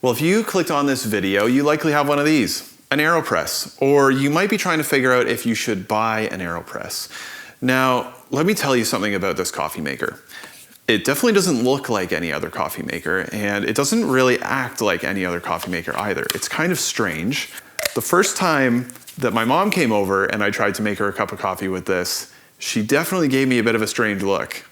Well, if you clicked on this video, you likely have one of these, an Aeropress, or you might be trying to figure out if you should buy an Aeropress. Now, let me tell you something about this coffee maker. It definitely doesn't look like any other coffee maker, and it doesn't really act like any other coffee maker either. It's kind of strange. The first time that my mom came over and I tried to make her a cup of coffee with this, she definitely gave me a bit of a strange look.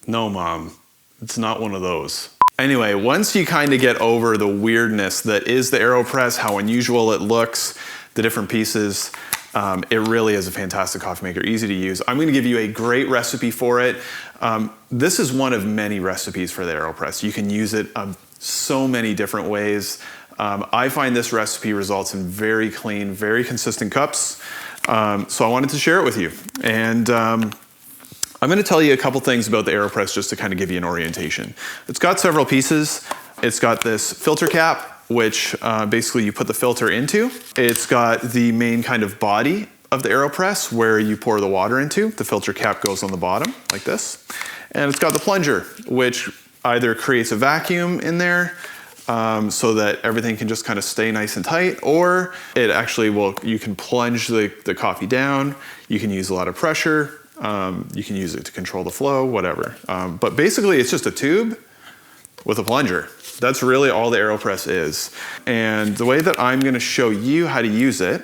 No, Mom, it's not one of those. Anyway, once you kind of get over the weirdness that is the Aeropress, how unusual it looks, the different pieces, it really is a fantastic coffee maker, easy to use. I'm gonna give you a great recipe for it. This is one of many recipes for the Aeropress. You can use it so many different ways. I find this recipe results in very clean, very consistent cups. So I wanted to share it with you. And I'm gonna tell you a couple things about the Aeropress just to kind of give you an orientation. It's got several pieces. It's got this filter cap, which basically you put the filter into. It's got the main kind of body of the Aeropress where you pour the water into. The filter cap goes on the bottom like this. And it's got the plunger, which either creates a vacuum in there so that everything can just kind of stay nice and tight, or it actually will, you can plunge the coffee down. You can use a lot of pressure. You can use it to control the flow, whatever. But basically it's just a tube with a plunger. That's really all the Aeropress is. And the way that I'm gonna show you how to use it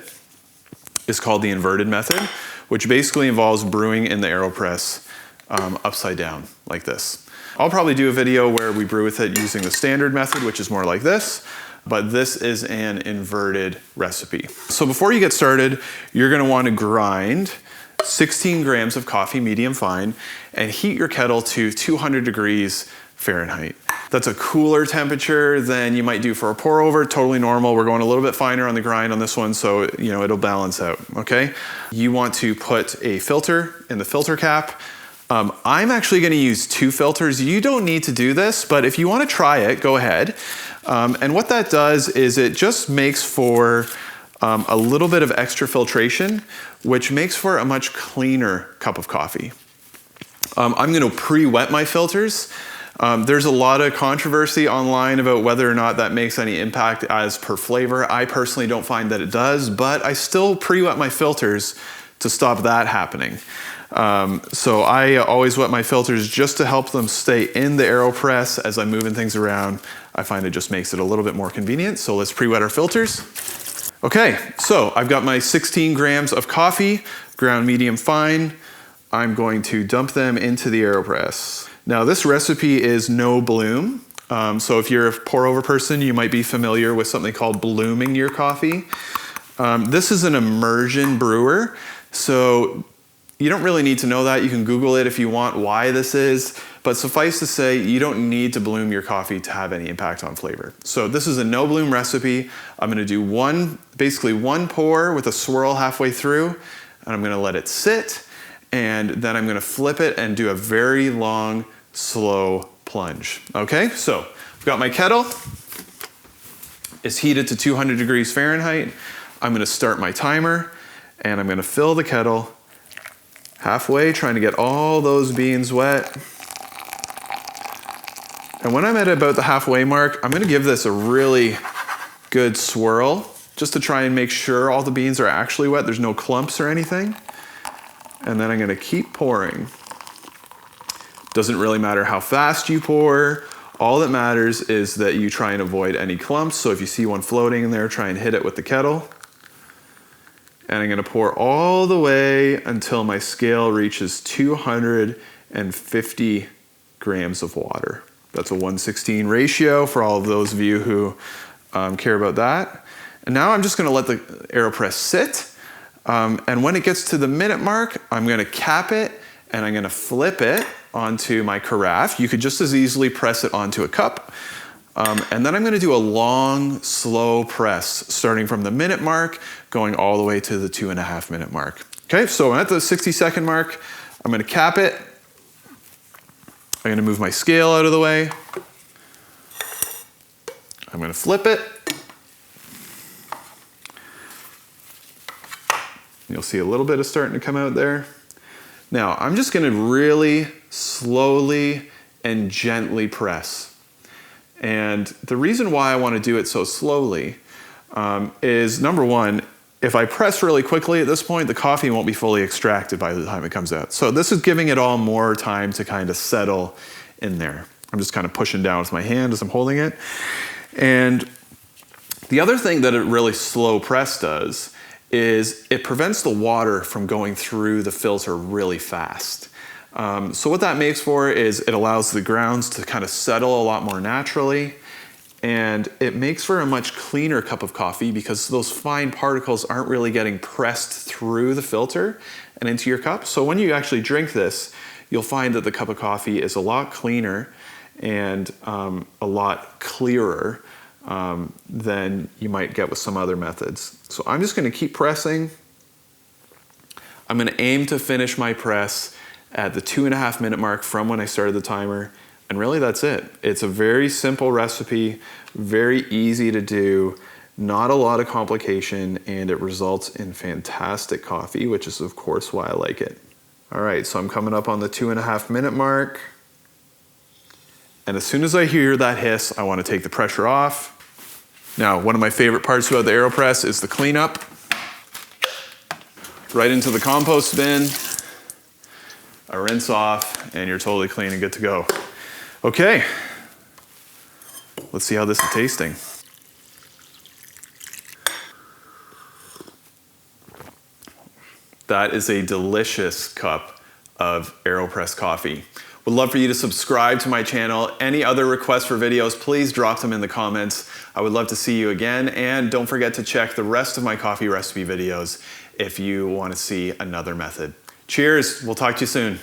is called the inverted method, which basically involves brewing in the Aeropress upside down like this. I'll probably do a video where we brew with it using the standard method, which is more like this, but this is an inverted recipe. So before you get started, you're gonna wanna grind 16 grams of coffee, medium fine, and heat your kettle to 200 degrees Fahrenheit. That's a cooler temperature than you might do for a pour over, totally normal. We're going a little bit finer on the grind on this one, so it'll balance out, okay? You want to put a filter in the filter cap. I'm actually gonna use 2 filters. You don't need to do this, but if you wanna try it, go ahead. And what that does is it just makes for a little bit of extra filtration, which makes for a much cleaner cup of coffee. I'm gonna pre-wet my filters. There's a lot of controversy online about whether or not that makes any impact as per flavor. I personally don't find that it does, but I still pre-wet my filters to stop that happening. So I always wet my filters just to help them stay in the Aeropress as I'm moving things around. I find it just makes it a little bit more convenient. So let's pre-wet our filters. Okay, so I've got my 16 grams of coffee, ground medium fine. I'm going to dump them into the Aeropress. Now this recipe is no bloom. So if you're a pour over person, you might be familiar with something called blooming your coffee. This is an immersion brewer. So you don't really need to know that. You can Google it if you want why this is, but suffice to say, you don't need to bloom your coffee to have any impact on flavor. So this is a no bloom recipe. I'm gonna do basically one pour with a swirl halfway through, and I'm gonna let it sit, and then I'm gonna flip it and do a very long, slow plunge. Okay, so I've got my kettle. It's heated to 200 degrees Fahrenheit. I'm gonna start my timer, and I'm gonna fill the kettle halfway, trying to get all those beans wet. And when I'm at about the halfway mark, I'm gonna give this a really good swirl just to try and make sure all the beans are actually wet. There's no clumps or anything. And then I'm gonna keep pouring. Doesn't really matter how fast you pour. All that matters is that you try and avoid any clumps. So if you see one floating in there, try and hit it with the kettle. And I'm gonna pour all the way until my scale reaches 250 grams of water. That's a 1:16 ratio for all of those of you who care about that. And now I'm just gonna let the Aeropress sit. And when it gets to the minute mark, I'm gonna cap it and I'm gonna flip it onto my carafe. You could just as easily press it onto a cup. And then I'm gonna do a long, slow press, starting from the minute mark, going all the way to the 2.5 minute mark. Okay, so I'm at the 60-second mark. I'm gonna cap it. I'm gonna move my scale out of the way. I'm gonna flip it. You'll see a little bit of starting to come out there. Now, I'm just gonna really slowly and gently press. And the reason why I want to do it so slowly is, number one, if I press really quickly at this point, the coffee won't be fully extracted by the time it comes out. So this is giving it all more time to kind of settle in there. I'm just kind of pushing down with my hand as I'm holding it. And the other thing that a really slow press does is it prevents the water from going through the filter really fast. So what that makes for is it allows the grounds to kind of settle a lot more naturally, and it makes for a much cleaner cup of coffee because those fine particles aren't really getting pressed through the filter and into your cup. So when you actually drink this, you'll find that the cup of coffee is a lot cleaner and a lot clearer than you might get with some other methods. So I'm just going to keep pressing. I'm going to aim to finish my press at the 2.5 minute mark from when I started the timer. And really that's it. It's a very simple recipe, very easy to do, not a lot of complication, and it results in fantastic coffee, which is of course why I like it. All right, so I'm coming up on the 2.5 minute mark. And as soon as I hear that hiss, I want to take the pressure off. Now, one of my favorite parts about the Aeropress is the cleanup. Right into the compost bin, a rinse off, and you're totally clean and good to go. Okay, let's see how this is tasting. That is a delicious cup of Aeropress coffee. Would love for you to subscribe to my channel. Any other requests for videos, please drop them in the comments. I would love to see you again, and don't forget to check the rest of my coffee recipe videos if you want to see another method. Cheers, we'll talk to you soon.